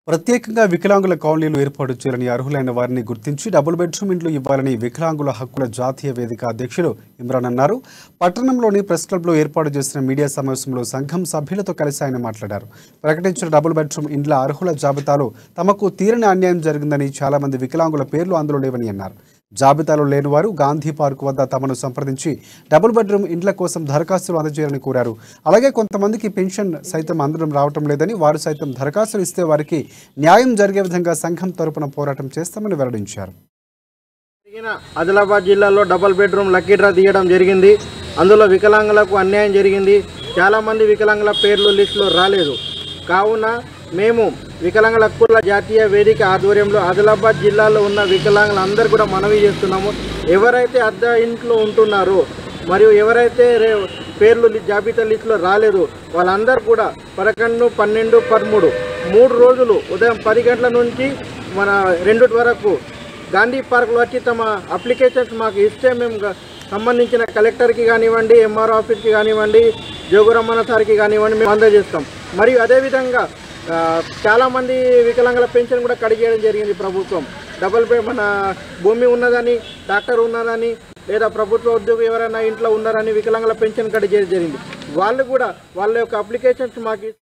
ప్రత్యేకంగా వికలాంగుల కాలనీలు ఏర్పాటు చేయాలని అర్హులైన వారిని గుర్తించి డబుల్ బెడ్రూమ్ ఇండ్లు ఇవ్వాలని వికలాంగుల హక్కుల జాతీయ వేదిక అధ్యక్షులు ఇమ్రాన్ అన్నారు. పట్టణంలోని ప్రెస్ క్లబ్లో ఏర్పాటు చేసిన మీడియా సమావేశంలో సంఘం సభ్యులతో కలిసి ఆయన మాట్లాడారు. ప్రకటించిన డబుల్ బెడ్రూమ్ ఇండ్ల అర్హుల జాబితాలో తమకు తీరని అన్యాయం జరిగిందని, చాలా మంది వికలాంగుల పేర్లు అందులో లేవని అన్నారు. జాబితాలో లేని వారు గాంధీ పార్క్ వద్ద తమను సంప్రదించి డబుల్ బెడ్రూమ్ ఇండ్ల కోసం దరఖాస్తులు అందజేయాలని కోరారు. అలాగే కొంతమందికి పెన్షన్ సైతం అందడం రావటం లేదని, వారు సైతం దరఖాస్తులు ఇస్తే వారికి న్యాయం జరిగే విధంగా సంఘం తరపున పోరాటం చేస్తామని వెల్లడించారు. ఆదిలాబాద్ జిల్లాలో డబుల్ బెడ్రూమ్ లక్కీ డ్రా తీయడం జరిగింది. అందులో వికలాంగులకు అన్యాయం జరిగింది. చాలామంది వికలాంగుల పేర్లు లిస్టులో రాలేదు. కావున మేము వికలాంగుల హక్కుల జాతీయ వేదిక ఆధ్వర్యంలో ఆదిలాబాద్ జిల్లాలో ఉన్న వికలాంగులందరూ కూడా మనవి చేస్తున్నాము. ఎవరైతే అద్దె ఇంట్లో ఉంటున్నారో మరియు ఎవరైతే పేర్లు జాబితా లిస్టులో రాలేదు వాళ్ళందరూ కూడా 11, 12, 13 3 రోజులు ఉదయం 10 గంటల నుంచి మన 2 వరకు గాంధీ పార్క్లో వచ్చి తమ అప్లికేషన్స్ మాకు ఇస్తే మేము సంబంధించిన కలెక్టర్కి కానివ్వండి, ఎంఆర్ఓ ఆఫీస్కి కానివ్వండి, జోగురమ్మన్న సార్కి కానివ్వండి మేము అందజేస్తాం. మరియు అదేవిధంగా చాలామంది వికలాంగుల పెన్షన్ కూడా కట్ చేయడం జరిగింది ప్రభుత్వం. మన భూమి ఉన్నదని, డాక్టర్ ఉన్నదని, లేదా ప్రభుత్వ ఉద్యోగం ఎవరైనా ఇంట్లో ఉన్నారని వికలాంగుల పెన్షన్ కట్ చేయడం జరిగింది. వాళ్ళు కూడా వాళ్ళ యొక్క అప్లికేషన్స్ మాకు